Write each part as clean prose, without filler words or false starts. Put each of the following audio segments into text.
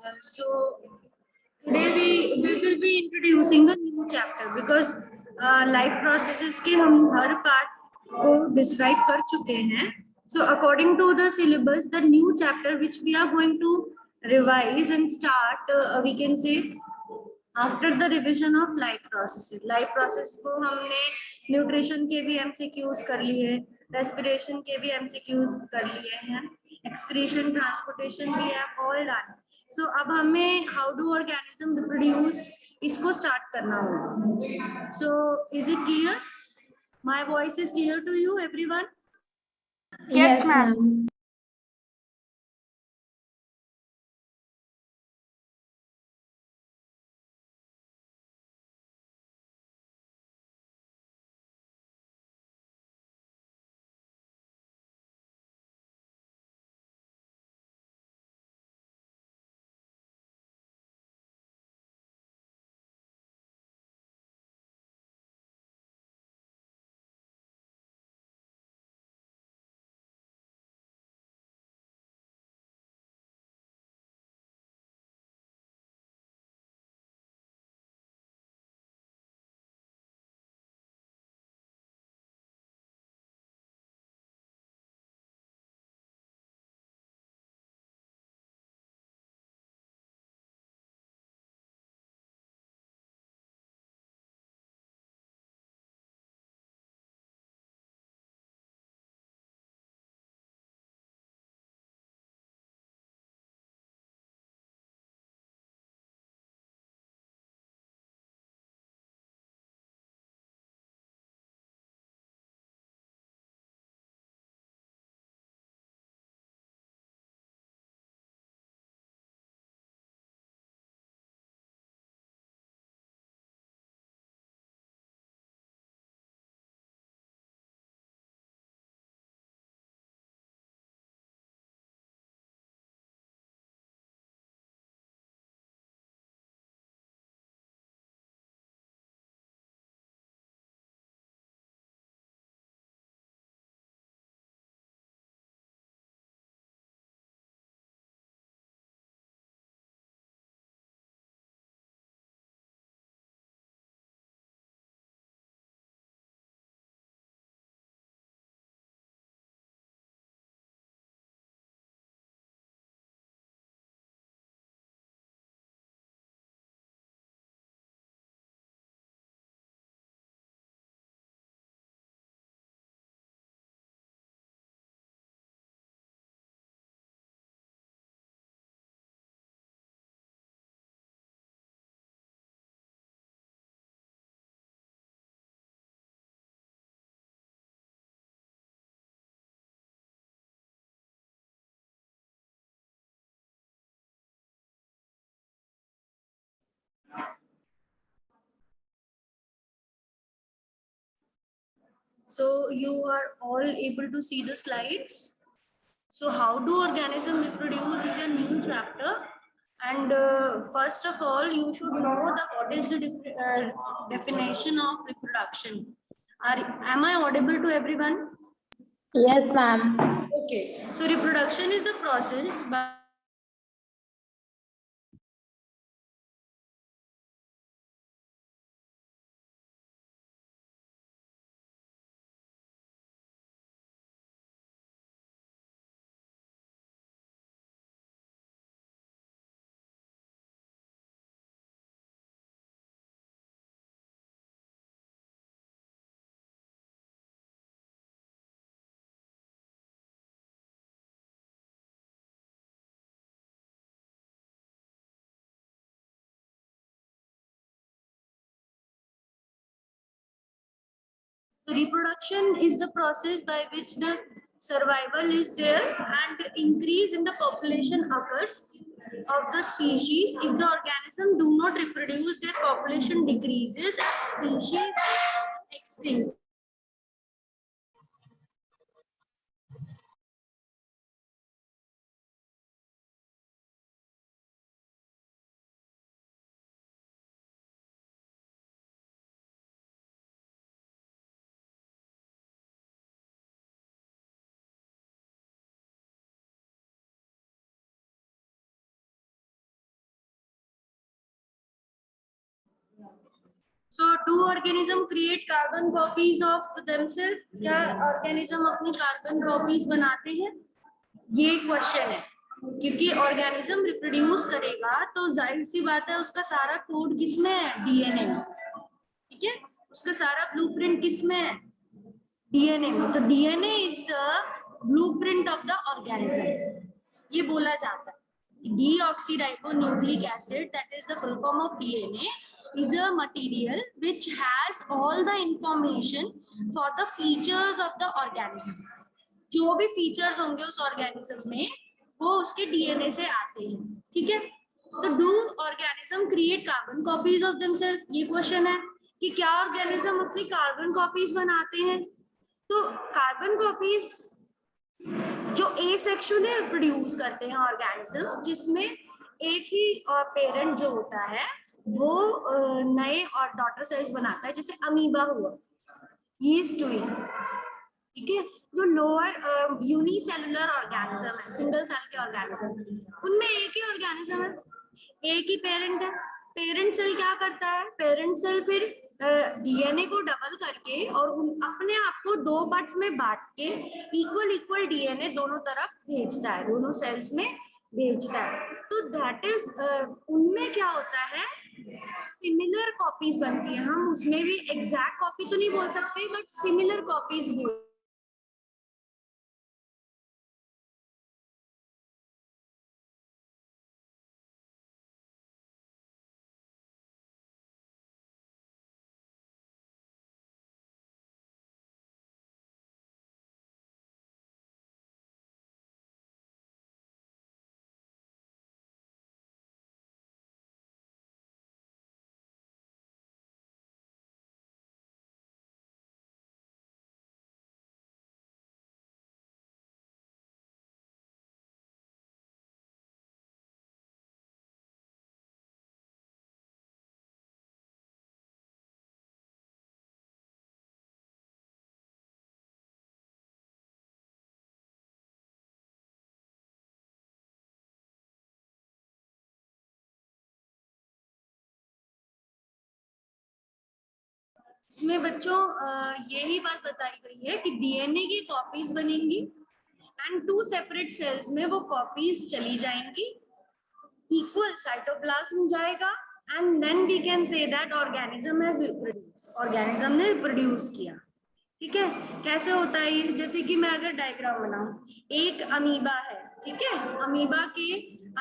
So today we will be introducing a new chapter because life processes के हम हर part को describe कर चुके हैं. So according to the syllabus, the new chapter which we are going to revise and start, we can say after the revision of life process को हमने nutrition के भी एमसीक्यूज कर लिए, रेस्पिरेशन के भी एमसीक्यूज कर लिए हैं, एक्सक्रीशन ट्रांसपोर्टेशन भी है, ऑल डन. सो अब हमें हाउ डू ऑर्गेनिज्म रिप्रोड्यूस इसको स्टार्ट करना होगा. So is it clear? My voice is clear to you everyone? Yes, ma'am. So you are all able to see the slides. So how do organisms reproduce is a new chapter, and first of all you should know the what is the definition of reproduction. Am I audible to everyone? Yes, ma'am. Okay, so reproduction is the process by reproduction is the process by which the survival is there and increase in the population occurs of the species. If the organism do not reproduce, their population decreases and species extinct. So do organism create carbon copies of themselves? क्या organism अपनी carbon copies बनाते हैं? ये question है, क्योंकि organism reproduce करेगा तो जाहिर सी बात है उसका सारा कोड किसमें है? डीएनए में। ठीक है, उसका सारा ब्लूप्रिंट किसमें है? डीएनए में। तो DNA is the blueprint of the organism, ये बोला जाता है। Deoxyribonucleic acid, that is the full form of DNA, is a material which has all the information for the features of the organism. जो भी features होंगे उस organism में वो उसके डीएनए से आते हैं। ठीक है, तो do organism create carbon copies of themselves? ये क्वेश्चन है कि क्या ऑर्गेनिज्म अपनी कार्बन कॉपीज बनाते हैं? तो कार्बन कॉपीज जो एसेक्सुअली प्रोड्यूस करते हैं ऑर्गेनिज्म, जिसमें एक ही पेरेंट जो होता है वो नए और डॉटर सेल्स बनाता है, जैसे अमीबा हुआ, यीस्ट हुई। ठीक है, जो लोअर यूनिसेलुलर ऑर्गेनिज्म है, सिंगल सेल के ऑर्गेनिज्म, उनमें एक ही ऑर्गेनिज्म है, एक ही पेरेंट है। पेरेंट सेल क्या करता है? पेरेंट सेल फिर डीएनए को डबल करके और अपने आप को दो पार्ट्स में बांट के इक्वल इक्वल डीएनए दोनों तरफ भेजता है, दोनों सेल्स में भेजता है। तो दैट इज उनमें क्या होता है? सिमिलर कॉपीज बनती है। हम उसमें भी एग्जैक्ट कॉपी तो नहीं बोल सकते, बट सिमिलर कॉपीज बोल। इसमें बच्चों यही बात बताई गई है कि डीएनए की कॉपीज बनेंगी एंड टू सेपरेट सेल्स में वो कॉपीज चली जाएंगी, इक्वल साइटोप्लाज्म जाएगा, and then we can say that organism has reproduce, organism ने रिप्रोड्यूस किया। ठीक है, कैसे होता है ये? जैसे कि मैं अगर डायग्राम बनाऊं, एक अमीबा है, ठीक है, अमीबा के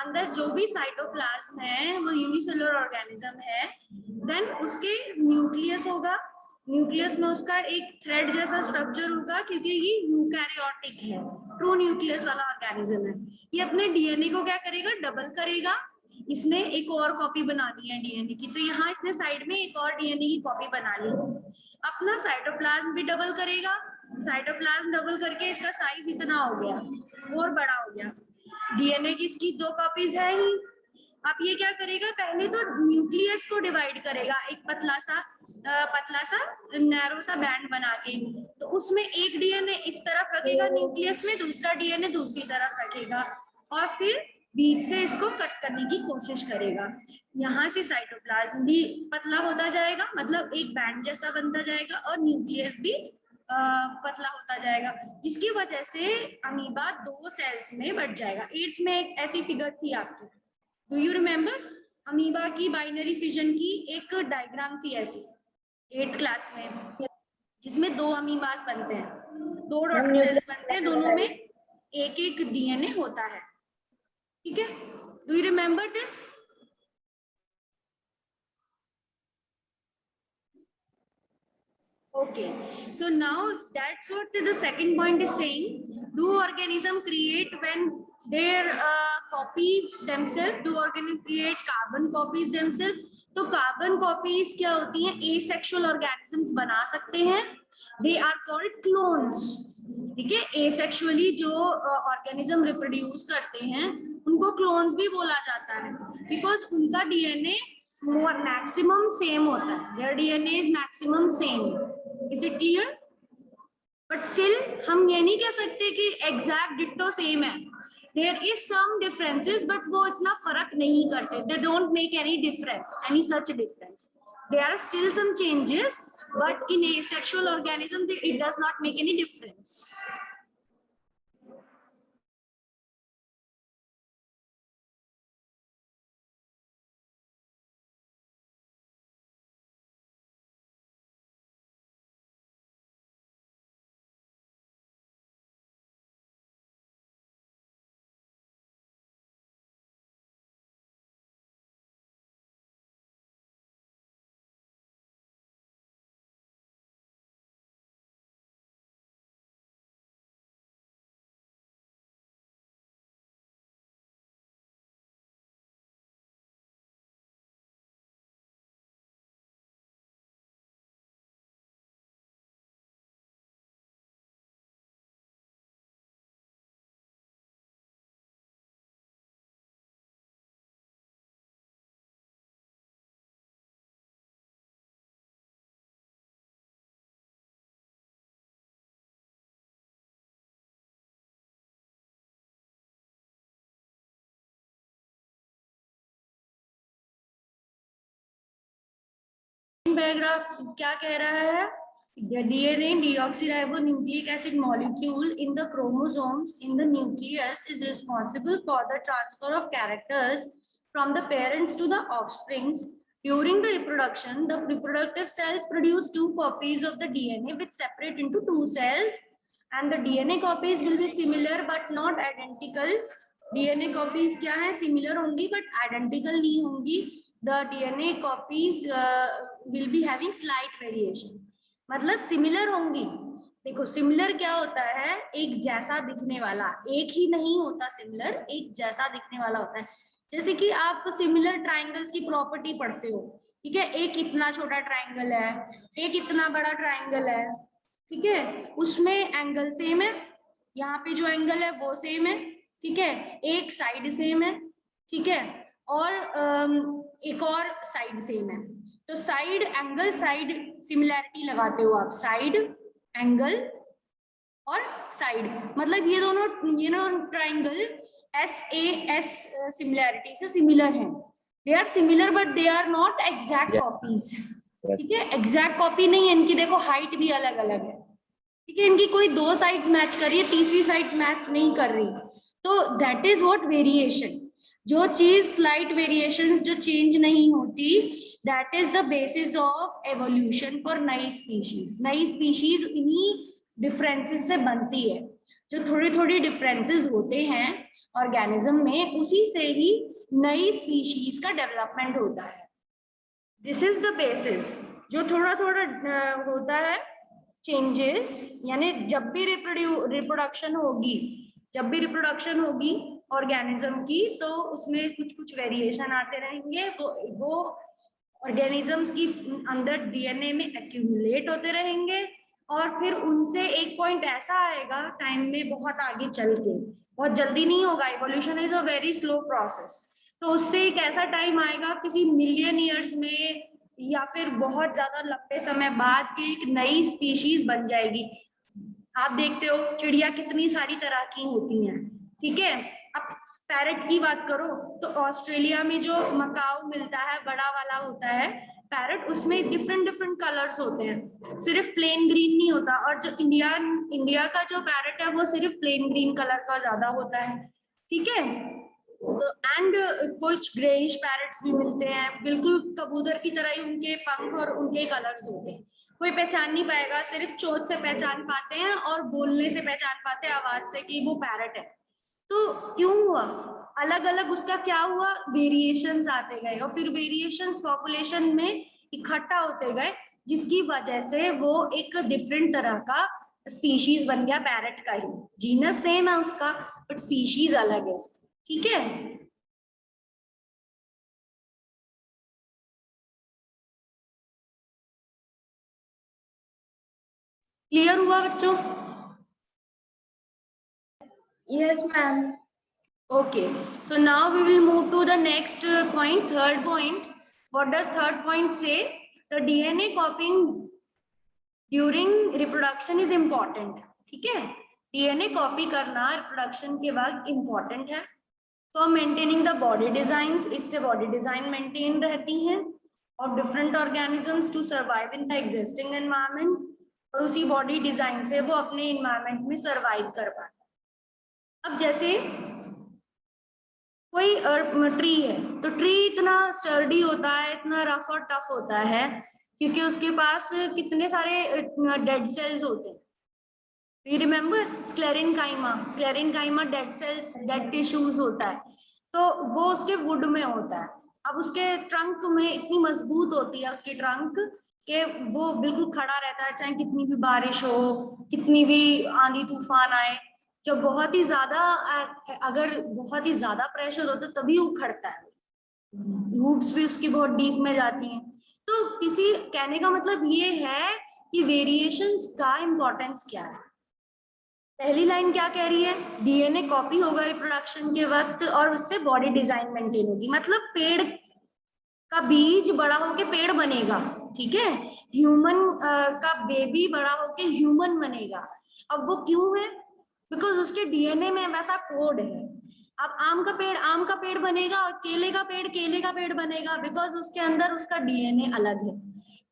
अंदर जो भी साइटोप्लाज्म है वो यूनिसेलुलर ऑर्गेनिज्म है, देन उसके न्यूक्लियस होगा, न्यूक्लियस में उसका एक थ्रेड जैसा स्ट्रक्चर होगा, क्योंकि ये यूकैरियोटिक है, ट्रू न्यूक्लियस वाला ऑर्गेनिज्म है। ये अपने डीएनए को क्या करेगा? डबल करेगा। इसने एक और कॉपी बनानी है डीएनए की, तो यहाँ इसने साइड में एक और डीएनए की कॉपी बना ली। अपना साइटोप्लाज्म भी डबल करेगा, साइटोप्लाज्म डबल करके इसका साइज इतना हो गया और बड़ा हो गया। डीएनए की इसकी दो कॉपीज है ही। अब ये क्या करेगा? पहले तो न्यूक्लियस को डिवाइड करेगा, एक पतला सा नैरो सा बैंड बना के, तो उसमें एक डीएनए इस तरफ रखेगा न्यूक्लियस में, दूसरा डीएनए दूसरी तरफ रखेगा, और फिर बीच से इसको कट करने की कोशिश करेगा। यहाँ से साइटोप्लाज्म भी पतला होता जाएगा, मतलब एक बैंड जैसा बनता जाएगा, और न्यूक्लियस भी पतला होता जाएगा, जिसकी वजह से अमीबा दो सेल्स में बढ़ जाएगा। 8th में एक ऐसी फिगर थी आपकी, डू यू रिमेम्बर? अमीबा की बाइनरी फिजन की एक डायग्राम थी ऐसी 8th क्लास में, जिसमें दो अमीबास बनते हैं, दो डॉटर सेल्स बनते हैं, दोनों में एक एक डीएनए होता है। ठीक है, do you remember this? Okay, so now that's what the second point is saying. Do organism create when their copies themselves? Do organism create carbon copies themselves? तो कार्बन कॉपीज क्या होती हैं? एसेक्सुअल ऑर्गेनिजम्स बना सकते हैं, they are called clones. ठीक है, asexually जो ऑर्गेनिज्म रिप्रोड्यूस करते हैं उनको क्लोन्स भी बोला जाता है, बिकॉज उनका डीएनए मैक्सिमम सेम होता है, their DNA is maximum same. Is it clear? But still हम ये नहीं कह सकते कि एग्जैक्ट डिट्टो सेम है, there is some differences, but वो इतना फर्क नहीं करते, they don't make any difference, any such difference. there are still some changes, but in asexual organism it does not make any difference. Paragraph क्या कह रहा है? The DNA deoxyribonucleic acid molecule in the chromosomes in the nucleus is responsible for the transfer of characters from the parents to the offsprings. During the reproduction, the reproductive cells produce 2 copies of the DNA which separate into 2 cells, and the DNA copies will be similar but not identical. DNA copies क्या है? Similar होंगी but identical नहीं होंगी. The DNA copies will be having slight variation. मतलब similar होंगी. देखो similar क्या होता है? एक जैसा दिखने वाला. एक ही नहीं होता सिमिलर, एक जैसा दिखने वाला होता है. जैसे कि आप सिमिलर ट्राइंगल्स की प्रॉपर्टी पढ़ते हो, ठीक है? एक इतना छोटा ट्राइंगल है, एक इतना बड़ा ट्राइंगल है, ठीक है? उसमें एंगल सेम है, यहाँ पे जो एंगल है वो सेम है, ठीक है? एक साइड सेम है, ठीक है? और एक और साइड सेम है. तो साइड एंगल साइड सिमिलैरिटी लगाते हो आप. साइड एंगल और साइड मतलब ये दोनों ट्राइंगल SAS सिमिलैरिटी से सिमिलर हैं. They are similar but they are not exact copies. ठीक है? एग्जैक्ट कॉपी नहीं है. इनकी देखो हाइट भी अलग अलग है, ठीक है? इनकी कोई 2 साइड्स मैच कर रही है, तीसरी साइड मैच नहीं कर रही. तो दैट इज व्हाट वेरिएशन. जो चीज स्लाइट वेरिएशंस जो चेंज नहीं होती, that is the basis of evolution for नई स्पीशीज. नई स्पीशीज इन्हीं डिफरेंसेस से बनती है. जो थोड़ी थोड़ी डिफरेंसेस होते हैं ऑर्गेनिज्म में, उसी से ही नई स्पीशीज का डेवलपमेंट होता है. This is the basis. जो थोड़ा थोड़ा होता है चेंजेस, यानी जब भी रिप्रोडक्शन होगी ऑर्गेनिज्म की, तो उसमें कुछ कुछ वेरिएशन आते रहेंगे. वो ऑर्गेनिजम्स की अंदर डीएनए में एक्यूमुलेट होते रहेंगे, और फिर उनसे एक पॉइंट ऐसा आएगा टाइम में, बहुत आगे चल के, बहुत जल्दी नहीं होगा. Evolution is a very slow process. तो उससे एक ऐसा टाइम आएगा किसी मिलियन ईयर्स में, या फिर बहुत ज्यादा लंबे समय बाद के एक नई स्पीशीज बन जाएगी. आप देखते हो चिड़िया कितनी सारी तरह की होती हैं, ठीक है? अब पैरट की बात करो तो ऑस्ट्रेलिया में जो मकाऊ मिलता है, बड़ा वाला होता है पैरट, उसमें डिफरेंट कलर्स होते हैं. सिर्फ प्लेन ग्रीन नहीं होता. और जो इंडिया का जो पैरट है वो सिर्फ प्लेन ग्रीन कलर का ज्यादा होता है, ठीक है? एंड कुछ ग्रेइश पैरट्स भी मिलते हैं, बिल्कुल कबूतर की तरह ही उनके पंख और उनके कलर्स होते हैं. कोई पहचान नहीं पाएगा, सिर्फ चोंच से पहचान पाते हैं और बोलने से पहचान पाते हैं, आवाज से, कि वो पैरट है. तो क्यों हुआ? अलग अलग उसका क्या हुआ? वेरिएशंस आते गए, और फिर वेरिएशंस पॉपुलेशन में इकट्ठा होते गए, जिसकी वजह से वो एक डिफरेंट तरह का स्पीशीज बन गया पैरट का ही. जीनस सेम है उसका, बट स्पीशीज अलग है उसका. ठीक है? क्लियर हुआ बच्चों? Yes, ma'am. Okay, so now we will move to the next point, third point. What does third point say? The DNA copying during reproduction is important. ठीक है? DNA कॉपी करना रिप्रोडक्शन के बाद इम्पोर्टेंट है. For maintaining the body design, इससे body design maintain रहती हैं. of different organisms to survive in the existing environment, और उसी बॉडी डिजाइन से वो अपने इन्वायरमेंट में सरवाइव कर पाता। अब जैसे कोई ट्री है, तो ट्री इतना स्टर्डी होता है, इतना रफ और टफ होता है, क्योंकि उसके पास कितने सारे डेड सेल्स होते हैं। You remember sclerenchyma dead cells, dead tissues होता है, तो वो उसके वुड में होता है। अब उसके ट्रंक में इतनी मजबूत होती है उसकी ट्रंक कि वो बिल्कुल खड़ा रहता है, चाहे कितनी भी बारिश हो, कितनी भी आंधी तूफान आए। जब बहुत ही ज्यादा, अगर बहुत ही ज्यादा प्रेशर हो तो तभी उखड़ता है, रूट्स भी उसकी बहुत डीप में जाती हैं। तो किसी कहने का मतलब ये है कि वेरिएशंस का इम्पोर्टेंस क्या है। पहली लाइन क्या कह रही है, डीएनए कॉपी होगा रिप्रोडक्शन के वक्त और उससे बॉडी डिजाइन मेंटेन होगी, मतलब पेड़ का बीज बड़ा होके पेड़ बनेगा, ठीक है। ह्यूमन का बेबी बड़ा होके ह्यूमन बनेगा। अब वो क्यों है, बिकॉज उसके डीएनए में वैसा कोड है। अब आम का पेड़ बनेगा और केले का पेड़ बनेगा, बिकॉज उसके अंदर उसका डीएनए अलग है।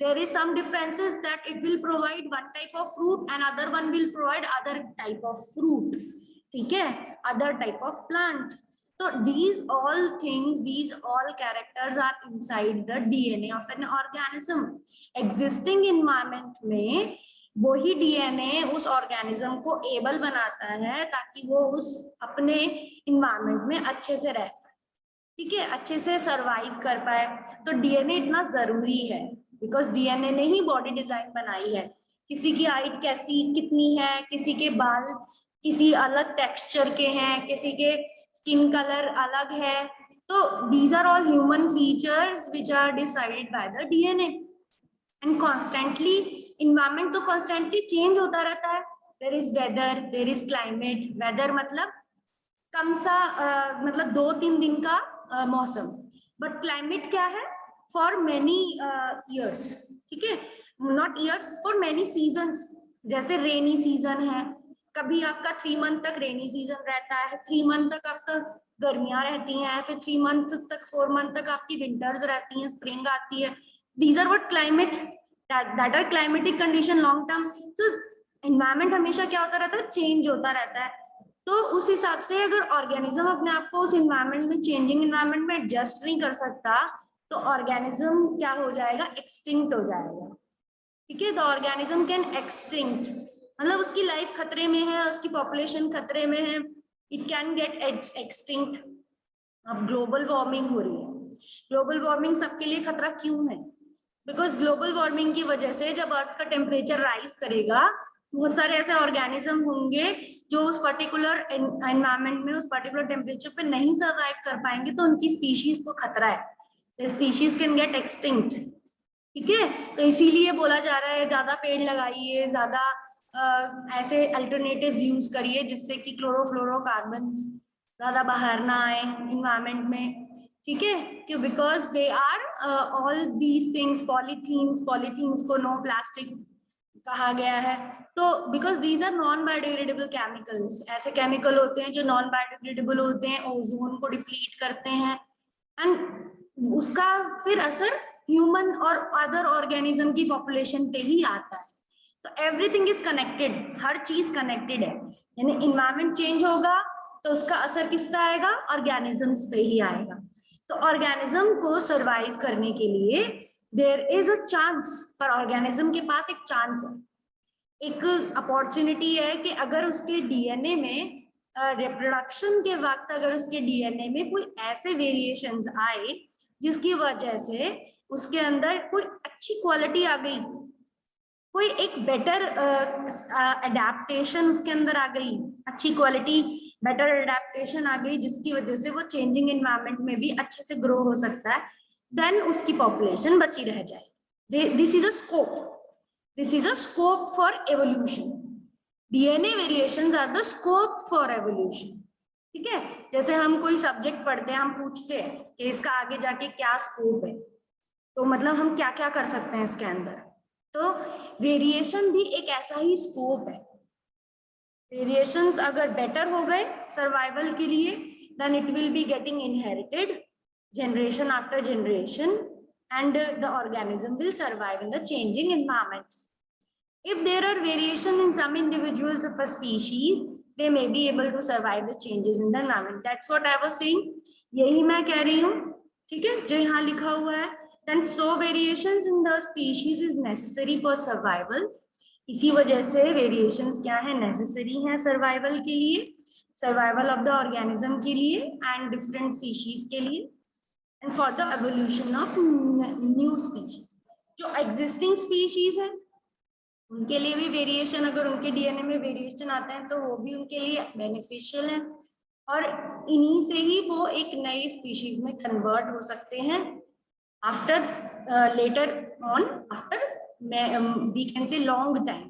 There is some differences that it will provide one type of fruit and other one will provide other type of fruit, ठीक है, other type of plant. So these all things, these all characters are inside the DNA of an organism. Existing environment में वही DNA उस organism को able बनाता है ताकि वो उस अपने इन्वायरमेंट में अच्छे से रह पाए, ठीक है, अच्छे से सरवाइव कर पाए। तो डीएनए इतना जरूरी है, बिकॉज डीएनए ने ही बॉडी डिजाइन बनाई है। किसी की हाइट कैसी कितनी है, किसी के बाल किसी अलग टेक्सचर के हैं, किसी के स्किन कलर अलग है, तो these are all human features which are decided by the DNA. And constantly environment तो कॉन्स्टेंटली चेंज होता रहता है। There is weather, there is climate. Weather मतलब कम सा मतलब 2-3 दिन का मौसम, बट क्लाइमेट क्या है, फॉर मेनी ईयर्स, ठीक है, not years, for many seasons. जैसे रेनी सीजन है, कभी आपका 3 मंथ तक रेनी सीजन रहता है, 3 मंथ तक आपका गर्मियां रहती हैं, फिर 3 मंथ तक 4 मंथ तक आपकी विंटर्स रहती हैं, स्प्रिंग आती है। These are what climate, that are climatic condition long term. तो एनवायरमेंट हमेशा क्या होता रहता है, चेंज होता रहता है। तो उस हिसाब से अगर ऑर्गेनिज्म अपने आप को उस एनवायरमेंट में, चेंजिंग एनवायरमेंट में एडजस्ट नहीं कर सकता, तो ऑर्गेनिज्म क्या हो जाएगा, एक्सटिंक्ट हो जाएगा, ठीक है। द ऑर्गेनिज्म कैन एक्सटिंक्ट, मतलब उसकी लाइफ खतरे में है, उसकी पॉपुलेशन खतरे में है, इट कैन गेट एक्सटिंक्ट। अब ग्लोबल वार्मिंग हो रही है, ग्लोबल वार्मिंग सबके लिए खतरा क्यों है, बिकॉज ग्लोबल वार्मिंग की वजह से जब अर्थ का टेम्परेचर राइज करेगा, बहुत सारे ऐसे ऑर्गेनिज्म होंगे जो उस पर्टिकुलर एनवायरमेंट में, उस पर्टिकुलर टेम्परेचर पे नहीं सर्वाइव कर पाएंगे, तो उनकी स्पीशीज को खतरा है, स्पीशीज कैन गेट एक्सटिंक्ट, ठीक है। तो इसीलिए बोला जा रहा है ज्यादा पेड़ लगाइए, ज्यादा ऐसे अल्टरनेटिव्स यूज करिए जिससे कि क्लोरोफ्लोरोकार्बन्स ज्यादा बाहर ना आए इन्वायरमेंट में, ठीक है। क्यों, because they are all these things, polythenes को नो प्लास्टिक कहा गया है। तो because these are non biodegradable chemicals, ऐसे केमिकल होते हैं जो नॉन बायोडिग्रेडेबल होते हैं, ओजोन को डिप्लीट करते हैं, एंड उसका फिर असर ह्यूमन और अदर ऑर्गेनिज्म की पॉपुलेशन पे ही आता है। तो एवरीथिंग इज कनेक्टेड, हर चीज कनेक्टेड है, यानी इन्वायरमेंट चेंज होगा तो उसका असर किस पे आएगा, ऑर्गेनिजम्स पे ही आएगा। तो ऑर्गेनिज्म को सरवाइव करने के लिए देयर इज अ चांस, पर ऑर्गेनिज्म के पास एक चांस है, एक अपॉर्चुनिटी है कि अगर उसके डीएनए में रिप्रोडक्शन के वक्त अगर उसके डीएनए में कोई ऐसे वेरिएशंस आए जिसकी वजह से उसके अंदर कोई अच्छी क्वालिटी आ गई, कोई एक बेटर अडेप्टेशन उसके अंदर आ गई, अच्छी क्वालिटी, बेटर अडेप्टेशन आ गई, जिसकी वजह से वो चेंजिंग एनवायरनमेंट में भी अच्छे से ग्रो हो सकता है, देन उसकी पॉपुलेशन बची रह जाए। This is a scope, this is a scope for evolution. DNA variations are the scope for evolution, ठीक है। जैसे हम कोई सब्जेक्ट पढ़ते हैं, हम पूछते हैं कि इसका आगे जाके क्या स्कोप है, तो मतलब हम क्या क्या कर सकते हैं इसके अंदर, तो वेरिएशन भी एक ऐसा ही स्कोप है। वेरिएशंस अगर बेटर हो गए सर्वाइवल के लिए, then it will be getting inherited generation after generation, and the organism will survive in the changing environment. If there are variation in some individuals of a species, they may be able to survive the changes in the environment. That's what I was saying. यही मैं कह रही हूँ, ठीक है, जो यहाँ लिखा हुआ है. Then so variations in the species is necessary for survival. इसी वजह से variations क्या है, necessary है survival के लिए, survival of the organism के लिए and different species के लिए, and for the evolution of new species. जो existing species है उनके लिए भी वेरिएशन, अगर उनके डीएनए में वेरिएशन आता है तो वो भी उनके लिए बेनिफिशियल है, और इन्हीं से ही वो एक नई स्पीशीज में कन्वर्ट हो सकते हैं after later on, after we can say long time,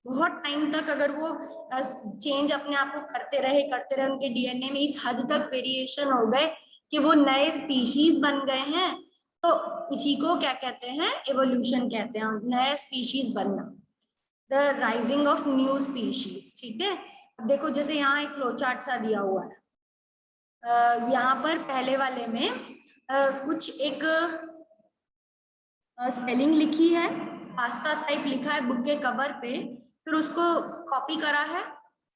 बहुत टाइम तक अगर वो चेंज अपने आप को करते रहे उनके डीएनए में इस हद तक वेरिएशन हो गए कि वो नए स्पीशीज बन गए हैं, तो इसी को क्या कहते हैं, एवोल्यूशन कहते हैं, नया स्पीशीज बनना, the rising of new species. ठीक है, अब देखो जैसे यहाँ एक फ्लो चार्ट सा दिया हुआ है, यहाँ पर पहले वाले में कुछ एक स्पेलिंग लिखी है, पास्ता टाइप लिखा है बुक के कवर पे, फिर उसको कॉपी करा है,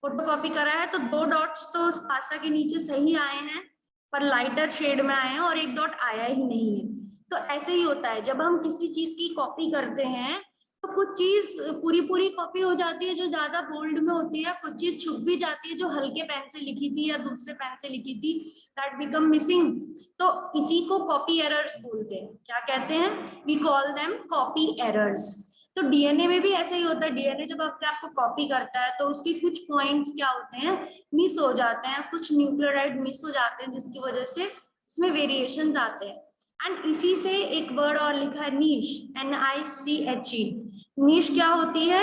फोटो कॉपी करा है, तो 2 डॉट्स तो उस पास्ता के नीचे सही आए हैं पर लाइटर शेड में आए हैं और 1 डॉट आया ही नहीं है. तो ऐसे ही होता है जब हम किसी चीज की कॉपी करते हैं तो कुछ चीज पूरी कॉपी हो जाती है जो ज्यादा बोल्ड में होती है, कुछ चीज छुप भी जाती है जो हल्के पेन से लिखी थी या दूसरे पेन से लिखी थी, दैट बिकम मिसिंग. तो इसी को कॉपी एरर्स बोलते हैं. क्या कहते हैं, we call them copy errors. तो डीएनए में भी ऐसा ही होता है, डीएनए जब अपने आप को कॉपी करता है तो उसके कुछ पॉइंट्स क्या होते हैं, मिस हो जाते हैं, कुछ न्यूक्लियोटाइड मिस हो जाते हैं जिसकी वजह से उसमें वेरिएशंस आते हैं. एंड इसी से एक वर्ड और लिखा है नीश, NICHE. नीश क्या होती है,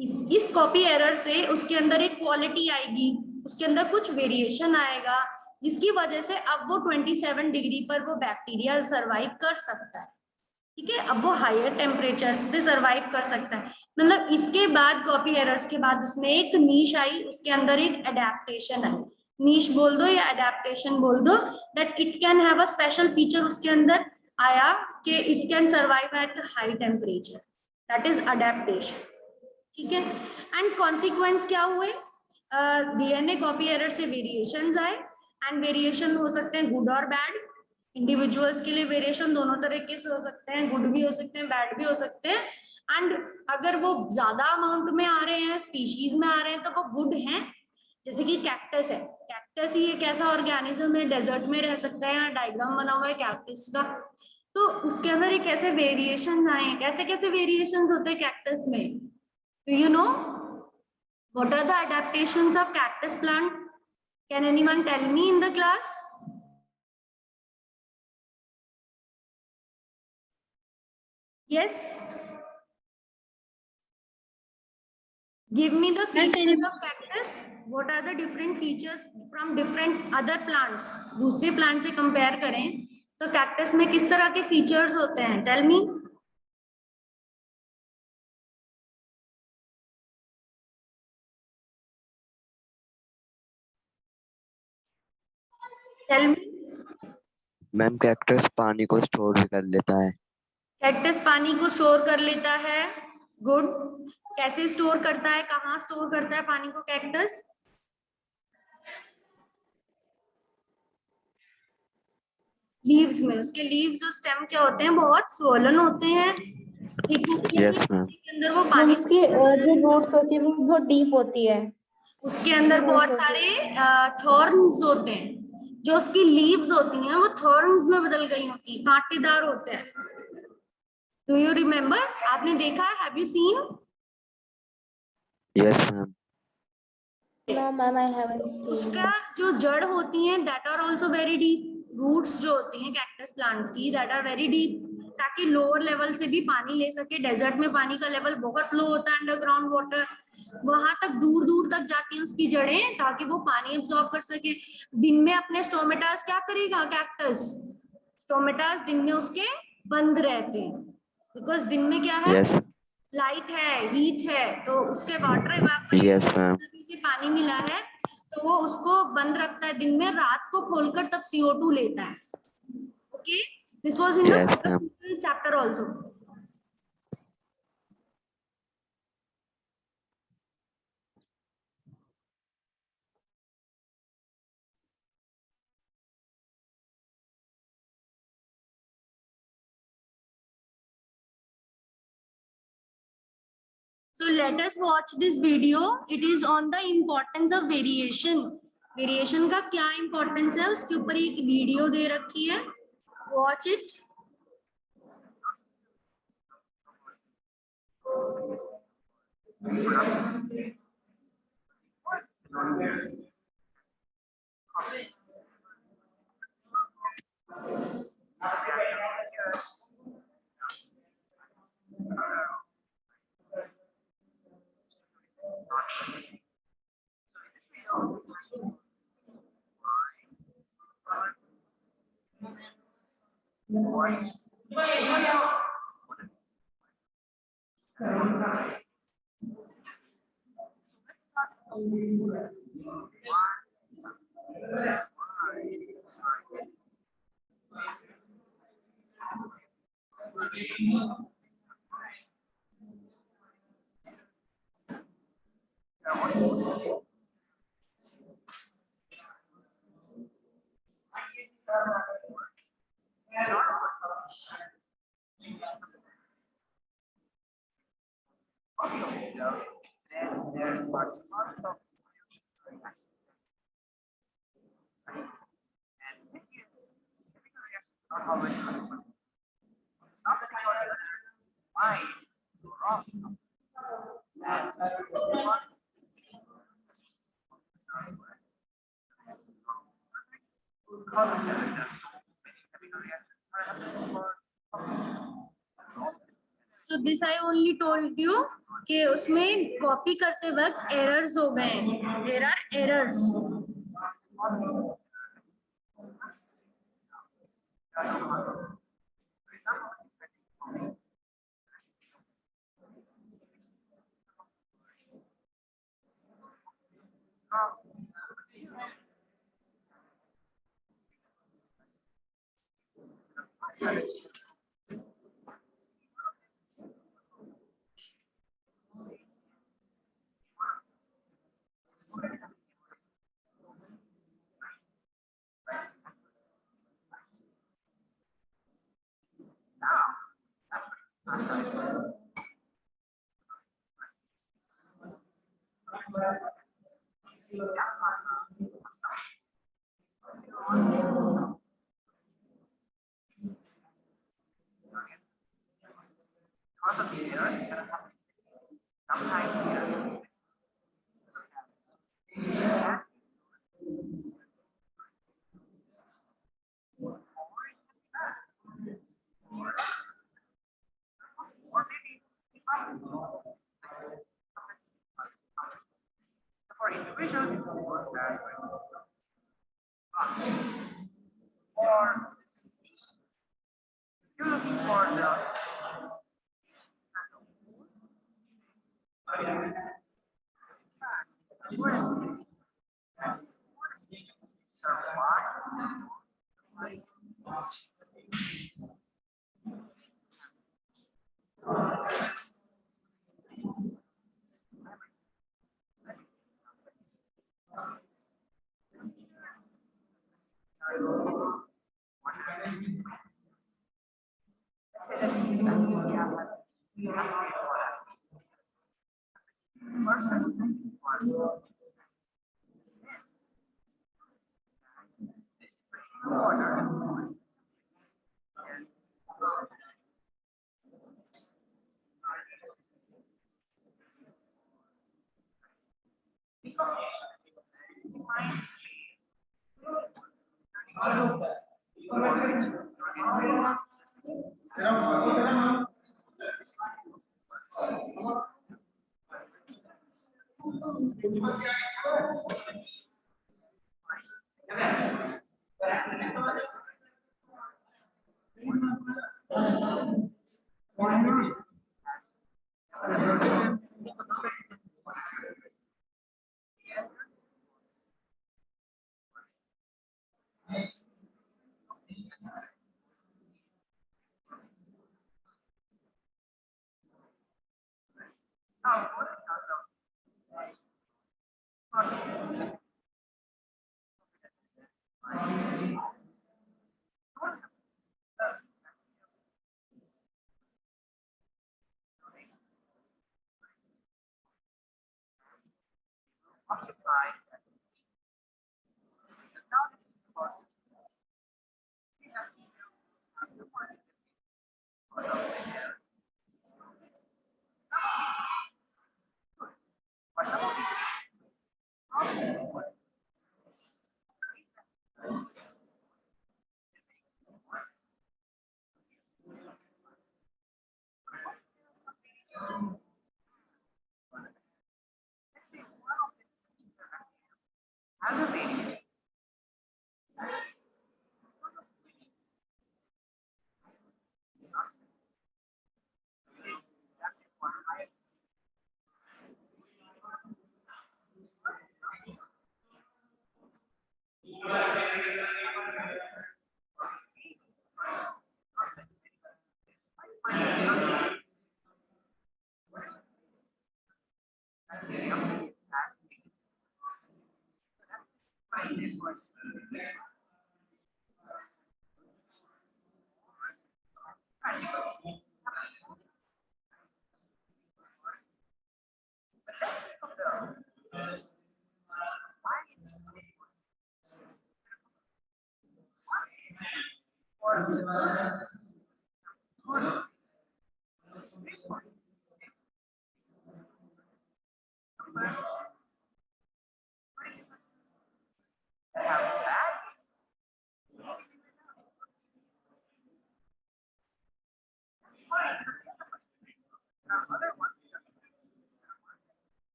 इस कॉपी एरर से उसके अंदर एक क्वालिटी आएगी, उसके अंदर कुछ वेरिएशन आएगा जिसकी वजह से अब वो 27 डिग्री पर वो बैक्टीरिया सरवाइव कर सकता है. ठीक है, अब वो हायर टेम्परेचर्स पे सरवाइव कर सकता है. मतलब इसके बाद कॉपी एरर्स के बाद उसमें एक नीश आई, उसके अंदर एक एडेप्टेशन आई. नीश बोल दो या एडेप्टेशन बोल दो, that it can have a special feature उसके अंदर आया कि it can survive at high temperature, that is adaptation. ठीक है, एंड कॉन्सिक्वेंस क्या हुए, डीएनए कॉपी एरर से वेरिएशंस आए, एंड वेरिएशन हो सकते हैं गुड और बैड. इंडिविजुअल्स के लिए वेरिएशन दोनों तरीके से हो सकते हैं, गुड भी हो सकते हैं, बैड भी हो सकते हैं. एंड अगर वो ज्यादा अमाउंट में आ रहे हैं, स्पीशीज में आ रहे हैं, तो वो गुड हैं. जैसे कि कैक्टस है, कैक्टस ही एक ऐसा ऑर्गेनिज्म है, डेजर्ट में रह सकता है, यहाँ डायग्राम बना हुआ है कैक्टस का, तो उसके अंदर एक ऐसे वेरिएशन आए हैं. कैसे कैसे वेरिएशन होते हैं कैक्टस में, do you know what are the adaptations of cactus plant? Can anyone tell me in the class? Yes, give me the features of cactus. What are the different features from different other plants? दूसरे plant से compare करें तो cactus में किस तरह के features होते हैं, tell me. Tell me. Ma'am cactus पानी को स्टोर भी कर लेता है. कैक्टस पानी को स्टोर कर लेता है, गुड. कैसे स्टोर करता है, कहाँ स्टोर करता है पानी को कैक्टस? लीव्स में. उसके लीव्स और स्टेम क्या होते हैं, बहुत स्वोलन होते हैं. Yes ma'am. के अंदर वो पानी, उसकी जो रूट्स होती है वो बहुत डीप होती है. उसके अंदर बहुत सारे थॉर्न्स होते हैं. जो उसकी लीव्स होती हैं वो थॉर्न्स में बदल गई होती हैं, कांटेदार होते हैं. डू यू रिमेम्बर, आपने देखा है, have you seen? Yes ma'am. No ma'am, I haven't seen. उसका जो जड़ होती हैं that are also very deep. Roots जो होती हैं कैक्टस प्लांट की दैट आर वेरी डीप, ताकि लोअर लेवल से भी पानी ले सके. डेजर्ट में पानी का लेवल बहुत लो होता है, अंडरग्राउंड वाटर, वहां तक दूर दूर तक जाती हैं उसकी जड़ें ताकि वो पानी एब्जॉर्ब कर सके. दिन में अपने स्टोमेटास क्या करेगा कैक्टस, स्टोमेटास दिन में उसके बंद रहते हैं, बिकॉज दिन में क्या है, यस. लाइट है, हीट है, तो उसके वाटर इवापोरेशन यस मैम. से पानी मिला है तो वो उसको बंद रखता है दिन में. रात को खोलकर तब CO2 लेता है. Okay, This was in Yes, the ma'am. previous chapter also. So let us watch this video. It is on the importance of variation. Variation का क्या importance है उसके ऊपर एक वीडियो दे रखी है. Watch it. So this I only told you कि उसमें कॉपी करते वक्त एरर्स हो गए. There are errors.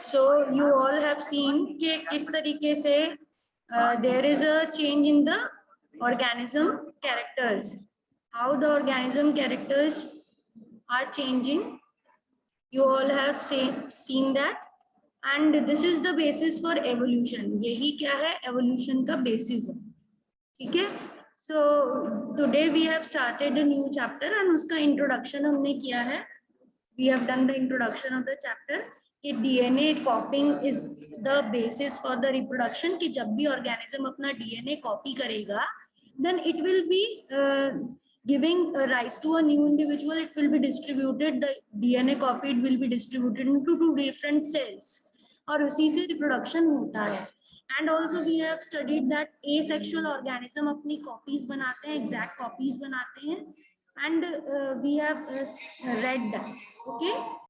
So you all have seen कि किस तरीके से there is a change in the organism characters, how the organism characters are changing. You all have seen that, and this is the basis for evolution. यही क्या है, evolution का basis है, ठीक है. So today we have started a new chapter and उसका introduction हमने किया है. We have done the introduction of the chapter कि DNA copying is the basis for the reproduction, कि जब भी organism अपना DNA copy करेगा then it will be giving rise to a new individual. It will be distributed, the DNA copied will be distributed into 2 different cells और उसी से reproduction होता है. And also we have studied that asexual organism अपनी copies बनाते हैं, exact copies बनाते हैं, and we have read that. Okay.